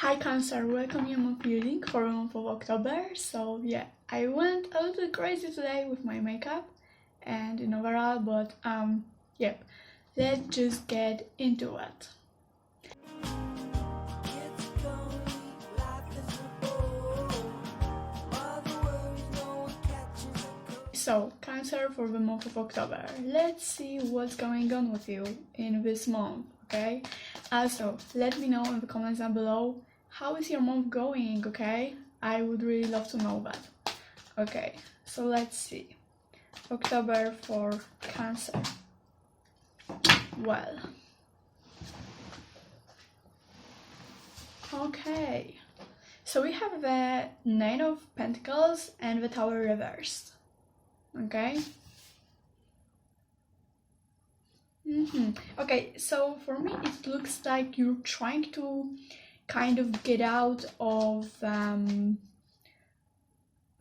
Hi Cancer, welcome your month reading for the month of October. So yeah, I went a little crazy today with my makeup and in overall, but yep, let's just get into it. So Cancer for the month of October. Let's see what's going on with you in this month, okay? Also, let me know in the comments down below how is your month going, okay? I would really love to know that. Okay, so let's see. October for Cancer. Well, okay. So we have the Nine of Pentacles and the Tower reversed. Okay. Okay, so for me it looks like you're trying to kind of get out of the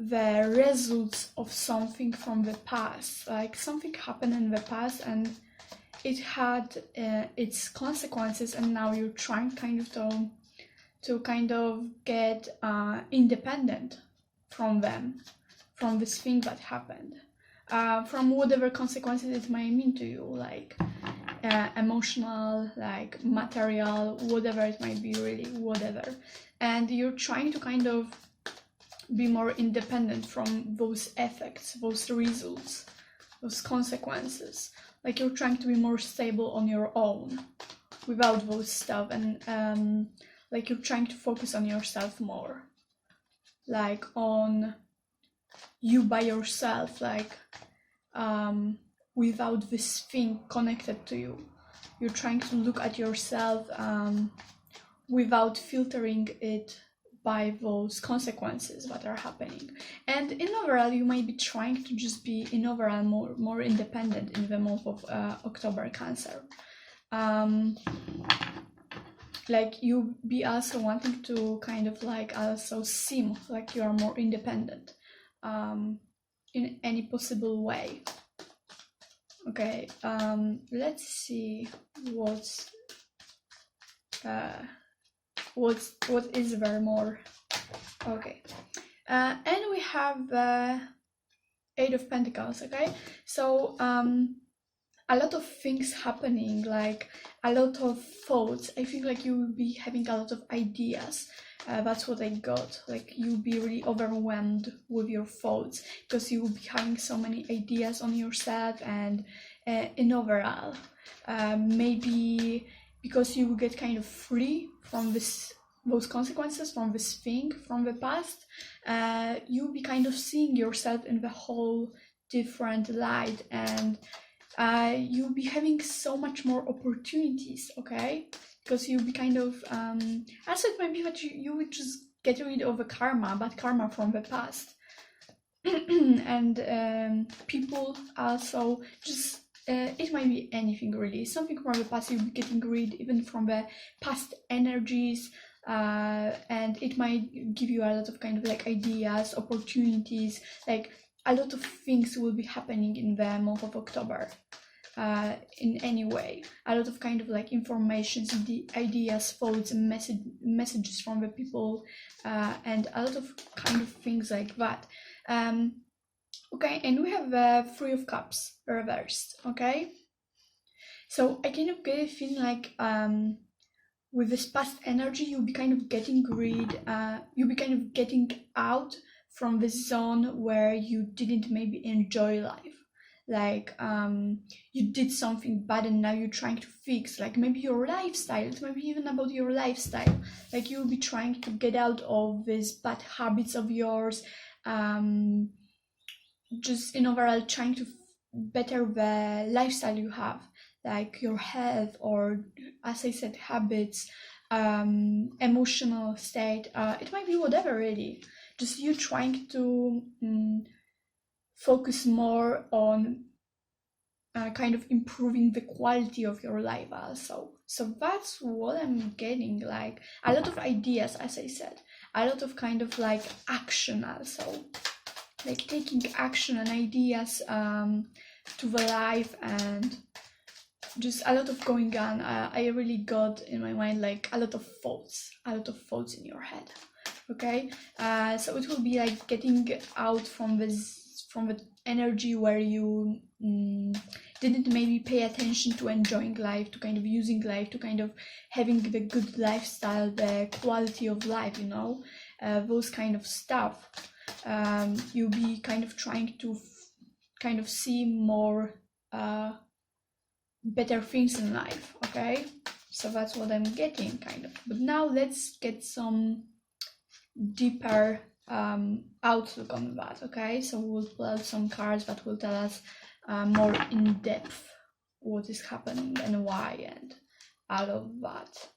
results of something from the past. Like something happened in the past and it had its consequences, and now you're trying kind of to kind of get independent from them, from this thing that happened, from whatever consequences it may mean to you, like emotional, like material, whatever it might be, really whatever. And you're trying to kind of be more independent from those effects, those results, those consequences. Like you're trying to be more stable on your own without those stuff, and like you're trying to focus on yourself more, like on you by yourself, like without this thing connected to you. You're trying to look at yourself without filtering it by those consequences that are happening. And in overall, you might be trying to just be in overall more independent in the month of October, Cancer. Like you be also wanting to kind of like also seem like you are more independent in any possible way. Okay, let's see what is there more. Okay, and we have the Eight of Pentacles. Okay, so a lot of things happening, like a lot of thoughts. I think like you will be having a lot of ideas. That's what I got. Like you'll be really overwhelmed with your thoughts because you will be having so many ideas on yourself, and in overall, maybe because you will get kind of free from those consequences, from this thing from the past, you'll be kind of seeing yourself in the whole different light, and you'll be having so much more opportunities, okay? Because you'll be kind of also it might be that you would just get rid of the bad karma from the past. And people also just it might be anything really, something from the past. You'll be getting rid even from the past energies, and it might give you a lot of kind of like ideas, opportunities, like a lot of things will be happening in the month of October. In any way, a lot of kind of like informations, the ideas, thoughts, and messages from the people, and a lot of kind of things like that. Okay, and we have the Three of Cups reversed. Okay, so I kind of get a feeling like with this past energy, you'll be kind of getting rid, you'll be kind of getting out from the zone where you didn't maybe enjoy life. Like you did something bad and now you're trying to fix, like maybe your lifestyle. It's maybe even about your lifestyle. Like you'll be trying to get out of these bad habits of yours, just in overall trying to better the lifestyle you have, like your health, or as I said, habits, emotional state. It might be whatever really, just you trying to focus more on kind of improving the quality of your life also. So that's what I'm getting, like a lot of ideas, as I said, a lot of kind of like action also, like taking action and ideas to the life, and just a lot of going on. I really got in my mind like a lot of thoughts in your head. Okay, so it will be like getting out from the energy where you didn't maybe pay attention to enjoying life, to kind of using life, to kind of having the good lifestyle, the quality of life, you know, those kind of stuff. You'll be kind of trying to kind of see more better things in life. Okay, so that's what I'm getting kind of. But now let's get some deeper outlook on that. Okay, so we'll pull out some cards that will tell us more in depth what is happening and why and all of that.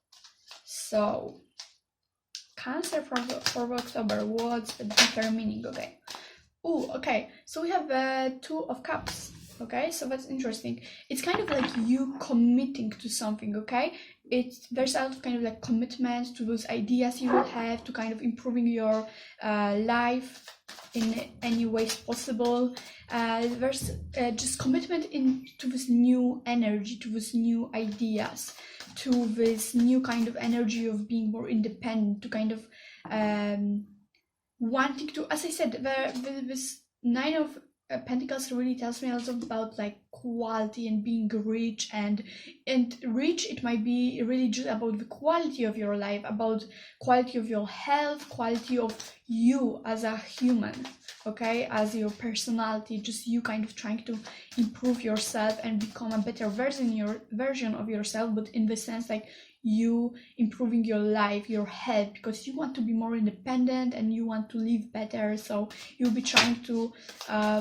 So Cancer for October, what's the deeper meaning? Okay. Oh, okay, so we have Two of Cups. Okay, so that's interesting. It's kind of like you committing to something. Okay, there's a lot of kind of like commitment to those ideas you will have, to kind of improving your life in any ways possible. There's just commitment to this new energy, to this new ideas, to this new kind of energy of being more independent, to kind of wanting to, as I said, this Nine of Pentacles really tells me a lot about like quality and being rich, and rich, it might be really just about the quality of your life, about quality of your health, quality of you as a human, okay, as your personality, just you kind of trying to improve yourself and become a better version of yourself, but in the sense like you improving your life, your health, because you want to be more independent and you want to live better. So you'll be trying to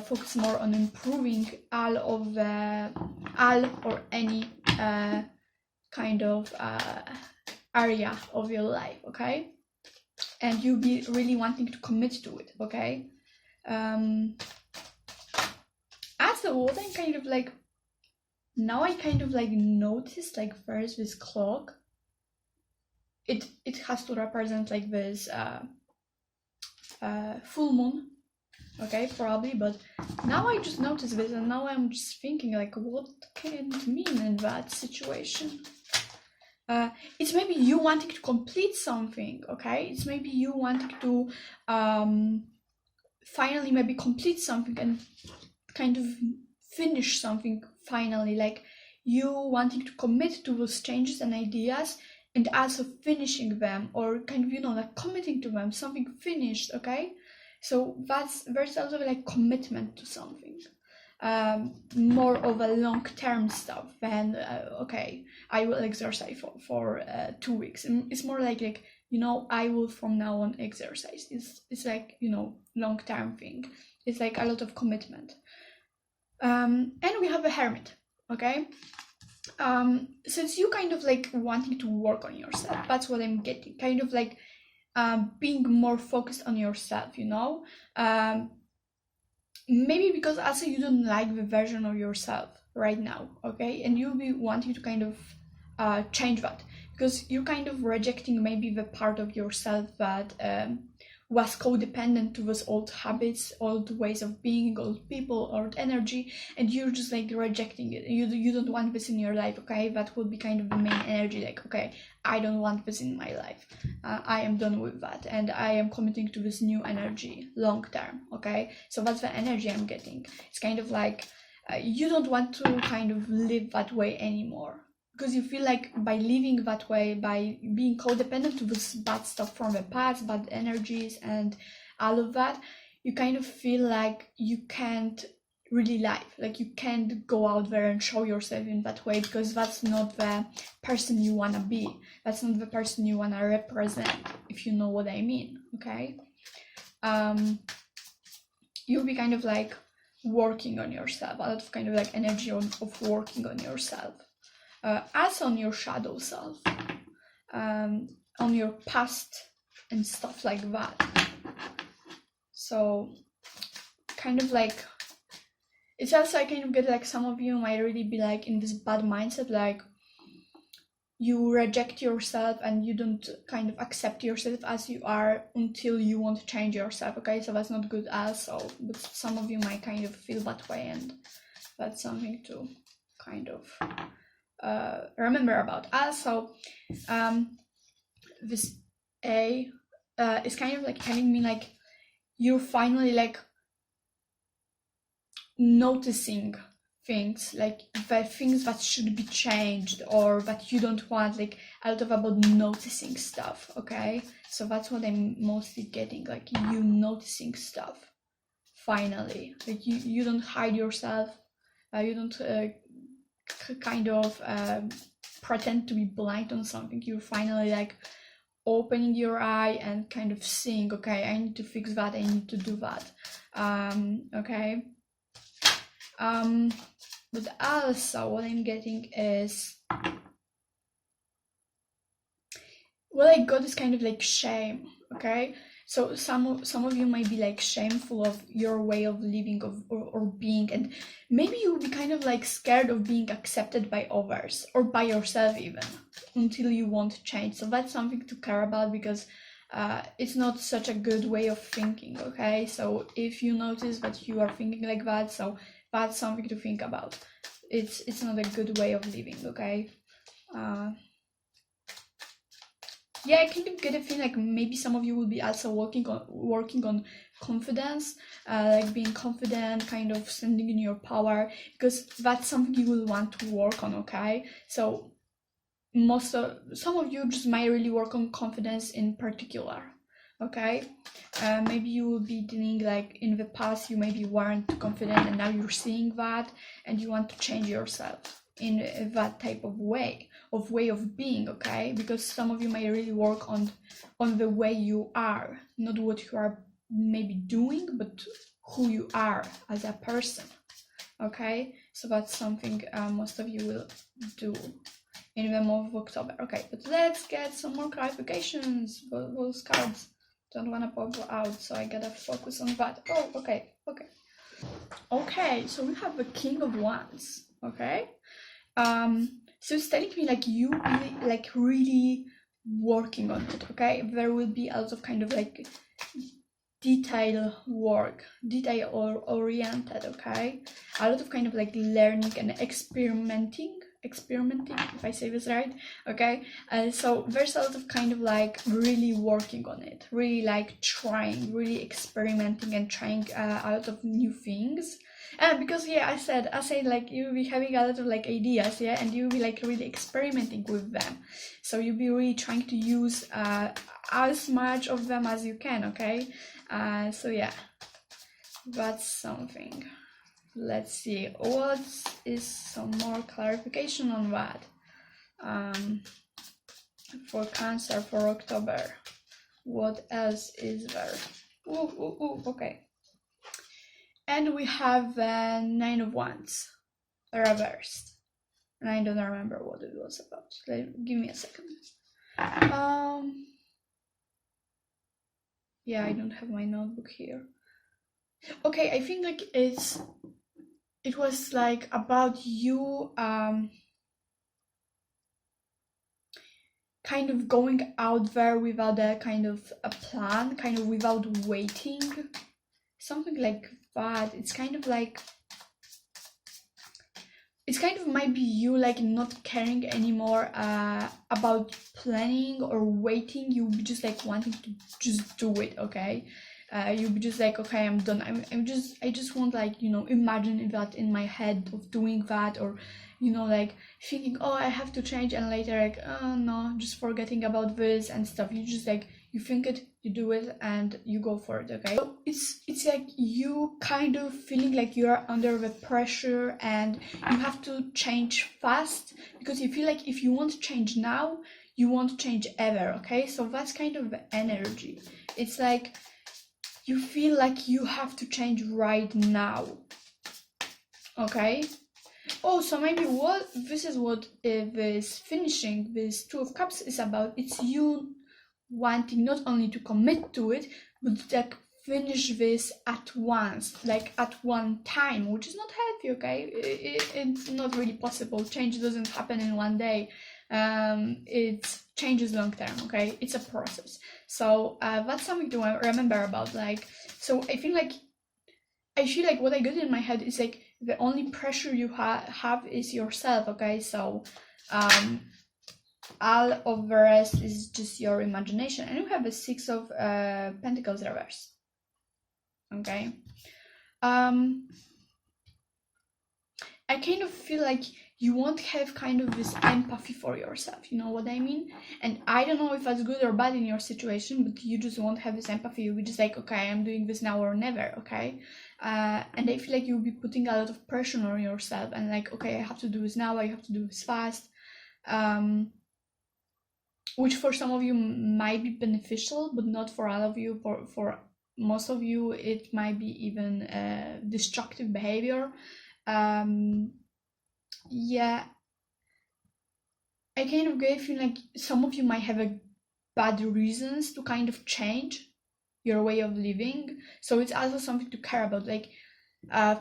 focus more on improving all or any kind of area of your life, okay? And you'll be really wanting to commit to it, okay? Also, what I'm kind of like, now I kind of like noticed like first this clock, it has to represent like this full moon, okay, probably, but now I just noticed this and now I'm just thinking like what can it mean in that situation. It's maybe you wanting to complete something, okay? It's maybe you wanting to finally maybe complete something and kind of finish something finally, like you wanting to commit to those changes and ideas and also finishing them, or kind of, you know, like committing to them, something finished, okay? So there's also like commitment to something, more of a long-term stuff than okay, I will exercise for 2 weeks, and it's more like you know, I will from now on exercise. It's like, you know, long-term thing. It's like a lot of commitment. And we have a Hermit, okay? Since you kind of like wanting to work on yourself, that's what I'm getting, kind of like being more focused on yourself, you know, maybe because also you don't like the version of yourself right now, okay, and you'll be wanting to kind of change that, because you're kind of rejecting maybe the part of yourself that was codependent to those old habits, old ways of being, old people, old energy, and you're just like rejecting it. You don't want this in your life, okay? That will be kind of the main energy, like, okay, I don't want this in my life. I am done with that, and I am committing to this new energy long term, okay? So that's the energy I'm getting. It's kind of like you don't want to kind of live that way anymore, because you feel like by living that way, by being codependent to this bad stuff from the past, bad energies and all of that, you kind of feel like you can't really live, like you can't go out there and show yourself in that way, because that's not the person you want to be, that's not the person you want to represent, if you know what I mean, okay? You'll be kind of like working on yourself, a lot of kind of like energy of working on yourself. As on your shadow self, on your past and stuff like that. So kind of like, it's also, I kind of get like some of you might really be like in this bad mindset, like you reject yourself and you don't kind of accept yourself as you are until you want to change yourself, okay? So that's not good also, but some of you might kind of feel that way, and that's something to kind of remember about us. So this A is kind of like telling me like you're finally like noticing things, like the things that should be changed or that you don't want, like a lot of about noticing stuff. Okay, so that's what I'm mostly getting, like you noticing stuff finally, like you don't hide yourself, you don't kind of pretend to be blind on something. You're finally like opening your eye and kind of seeing, okay, I need to fix that, I need to do that. Okay, but also what I'm getting is, what I got is kind of like shame. Okay, so some of you might be like shameful of your way of living or being, and maybe you'll be kind of like scared of being accepted by others or by yourself even, until you want to change. So that's something to care about, because it's not such a good way of thinking. Okay, so if you notice that you are thinking like that, so that's something to think about. It's not a good way of living. Okay, yeah, I kind of get a feeling like maybe some of you will be also working on confidence, like being confident, kind of standing in your power, because that's something you will want to work on. Okay, so some of you just might really work on confidence in particular. Okay, maybe you will be dealing, like in the past you maybe weren't confident and now you're seeing that and you want to change yourself in that type of way of being. Okay, because some of you may really work on the way you are, not what you are maybe doing, but who you are as a person. Okay, so that's something most of you will do in the month of October. Okay, but let's get some more clarifications. Those cards don't want to pop out, so I gotta focus on that. Oh, okay. Okay, so we have the King of Wands. Okay, so it's telling me like you really working on it. Okay, there will be a lot of kind of like detail work, detail oriented. Okay, a lot of kind of like learning and experimenting, if I say this right. Okay, so there's a lot of kind of like really working on it, really like trying, really experimenting and trying a lot of new things. Because yeah, I said like you'll be having a lot of like ideas, yeah, and you'll be like really experimenting with them, so you'll be really trying to use as much of them as you can. Okay, so yeah, that's something. Let's see, what is some more clarification on that for Cancer for October? What else is there? Okay, and we have Nine of Wands reversed, and I don't remember what it was about. Give me a second. Yeah, I don't have my notebook here. Okay, I think like it was like about you kind of going out there without a kind of a plan, kind of without waiting, something like that. It's kind of might be you like not caring anymore about planning or waiting. You be just like wanting to just do it. Okay, you'll be just like, okay, I'm done. I just want, like, imagine that in my head of doing that, or like thinking, oh, I have to change, and later like, oh no, just forgetting about this and stuff. You just like, you think it, you do it, and you go for it. Okay, so it's like you kind of feeling like you are under the pressure and you have to change fast, because you feel like if you want to change now, you won't change ever. Okay, so that's kind of the energy. It's like you feel like you have to change right now. Okay, oh, so maybe this is what this finishing this Two of Cups is about. It's you wanting not only to commit to it, but like finish this at once, like at one time, which is not healthy. Okay, it's not really possible. Change doesn't happen in one day. It changes long term. Okay, it's a process. So that's something to remember about. Like, so I feel like what I got in my head is like the only pressure you have is yourself. Okay, so All of the rest is just your imagination. And you have a Six of Pentacles reverse. Okay. I kind of feel like you won't have kind of this empathy for yourself, you know what I mean? And I don't know if that's good or bad in your situation, but you just won't have this empathy. You'll be just like, okay, I'm doing this now or never, okay? And I feel like you'll be putting a lot of pressure on yourself and like, okay, I have to do this now, I have to do this fast. Which for some of you might be beneficial, but not for all of you. For most of you, it might be even destructive behavior. Yeah, I kind of get feeling like some of you might have a bad reasons to kind of change your way of living, so it's also something to care about. Like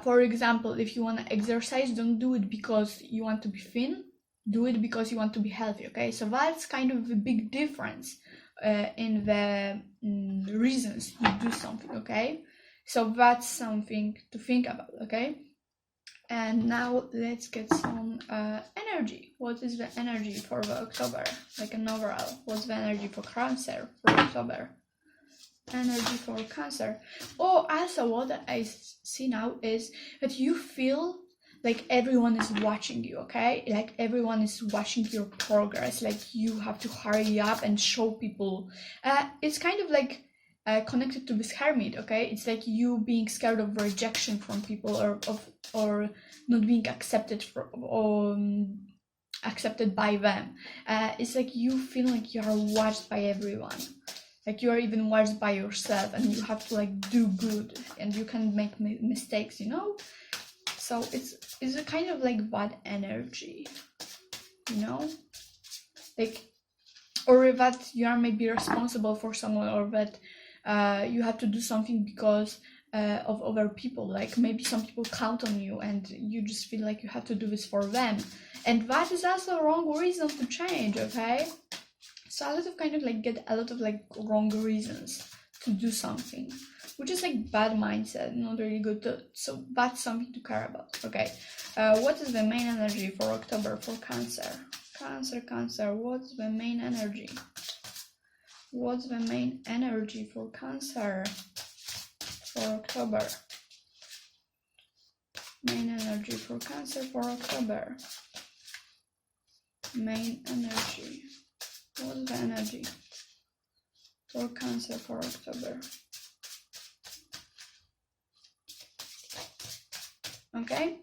for example, if you want to exercise, don't do it because you want to be thin, do it because you want to be healthy. Okay, so that's kind of a big difference in the reasons you do something. Okay, so that's something to think about. Okay. And now let's get some energy. What is the energy for the October? Like an overall. What's the energy for Cancer for October? Energy for Cancer. Oh, also what I see now is that you feel like everyone is watching you, okay? Like everyone is watching your progress. Like you have to hurry up and show people. It's kind of like connected to this Hermit, okay? It's like you being scared of rejection from people or not being accepted accepted by them. It's like you feel like you are watched by everyone, like you are even watched by yourself, and you have to like do good, and you can make mistakes, you know. So it's a kind of like bad energy, you know, like, or that you are maybe responsible for someone, or that you have to do something because of other people. Like maybe some people count on you and you just feel like you have to do this for them, and that is also a wrong reason to change. Okay, so a lot of kind of like get a lot of like wrong reasons to do something, which is like bad mindset, not really good. So that's something to care about. Okay, what is the main energy for October for Cancer? Cancer, what's the main energy? What's the main energy for Cancer for October? Main energy for Cancer for October. Main energy. What's the energy for Cancer for October? Okay,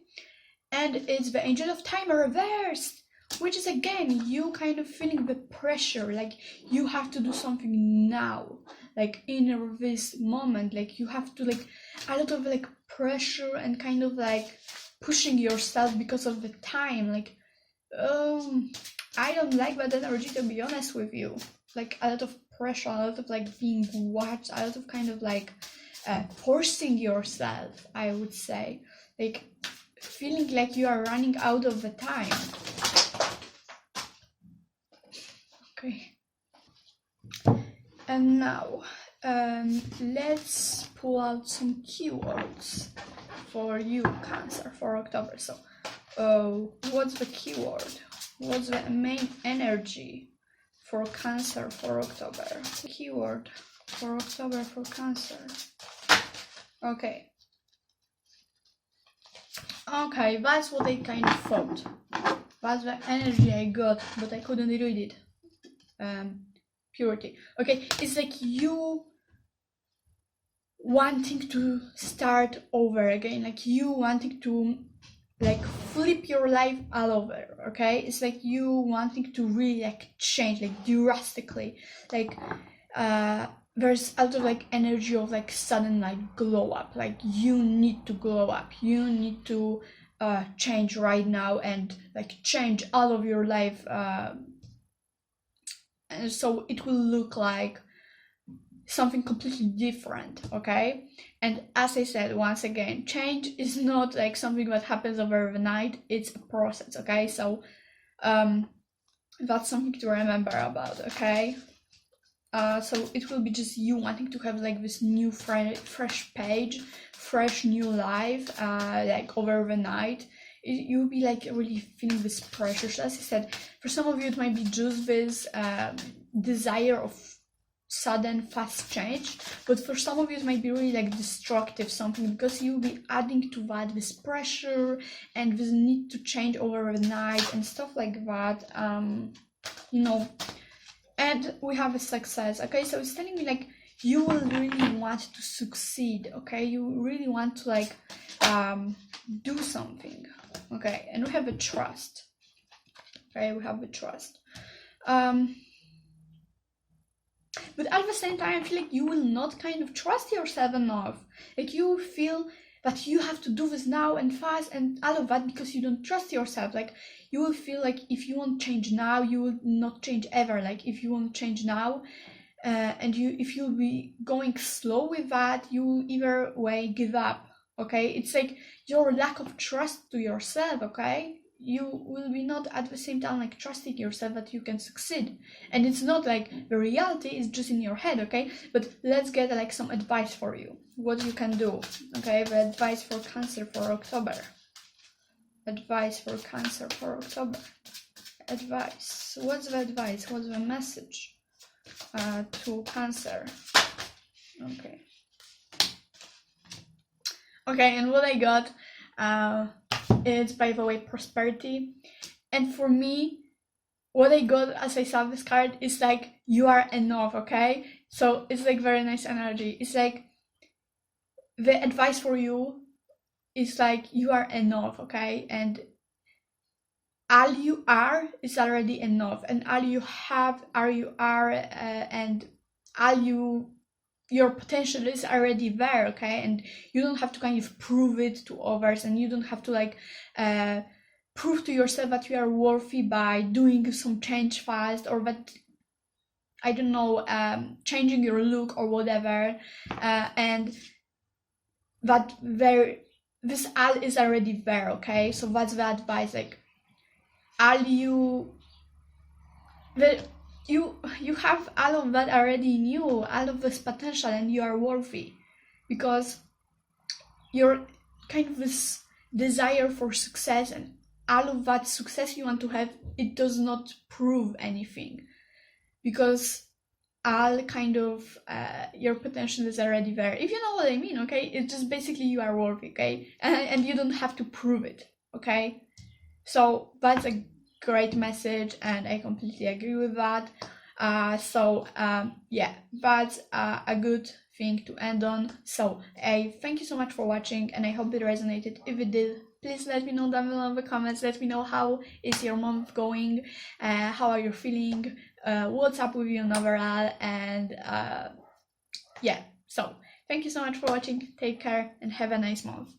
and it's the Angel of Time reversed, which is again you kind of feeling the pressure, like you have to do something now, like in this moment, like you have to like a lot of like pressure and kind of like pushing yourself because of the time. Like I don't like that energy, to be honest with you. Like a lot of pressure, a lot of like being watched, a lot of kind of like forcing yourself, I would say, like feeling like you are running out of the time. Okay, and now let's pull out some keywords for you, Cancer, for October. So what's the keyword? What's the main energy for Cancer for October? Keyword for October for Cancer. Okay, that's what I kind of thought. That's the energy I got, but I couldn't read it. Purity. Okay, it's like you wanting to start over again, like you wanting to like flip your life all over. Okay, it's like you wanting to really like change, like drastically, like there's a lot of like energy of like sudden like glow up, like you need to glow up, you need to change right now and like change all of your life, and so it will look like something completely different. Okay, and as I said, once again, change is not like something that happens overnight, it's a process. Okay, so that's something to remember about. Okay, so it will be just you wanting to have like this new fresh page, fresh new life, like over the night. you'll be like really feeling this pressure. So as I said, for some of you it might be just this desire of sudden fast change, but for some of you it might be really like destructive something, because you'll be adding to that this pressure and this need to change overnight and stuff like that, you know. And we have a success. Okay, so it's telling me like you will really want to succeed. Okay, you really want to like do something. Okay, and we have a trust. Okay, we have a trust. But at the same time, I feel like you will not kind of trust yourself enough. Like you feel that you have to do this now and fast and all of that, because you don't trust yourself. Like you will feel like if you won't change now, you will not change ever. Like if you won't change now, and if you'll be going slow with that, you will either way give up. Okay, it's like your lack of trust to yourself. Okay, you will be not at the same time like trusting yourself that you can succeed, and it's not like the reality is just in your head. Okay, but let's get like some advice for you, what you can do. Okay, the advice for Cancer for October. Advice for Cancer for October. Advice. What's the advice? What's the message to Cancer? Okay. Okay, and what I got is, by the way, prosperity. And for me, what I got as I saw this card is like, you are enough. Okay, so it's like very nice energy. It's like the advice for you is like, you are enough. Okay, and all you are is already enough, and all you have, all you are, and all your potential is already there. Okay, and you don't have to kind of prove it to others, and you don't have to like prove to yourself that you are worthy by doing some change fast, or that, I don't know, changing your look or whatever, and that this all is already there. Okay, so that's the advice. Like all you have all of that already in you, all of this potential, and you are worthy, because your kind of this desire for success and all of that success you want to have, it does not prove anything, because all kind of your potential is already there, if you know what I mean. Okay, it's just basically you are worthy. Okay, and you don't have to prove it. Okay, so that's a great message, and I completely agree with that. Yeah, that's a good thing to end on. So I thank you so much for watching, and I hope it resonated. If it did, please let me know down below in the comments. Let me know how is your month going, how are you feeling, what's up with you overall, and yeah, so thank you so much for watching. Take care and have a nice month.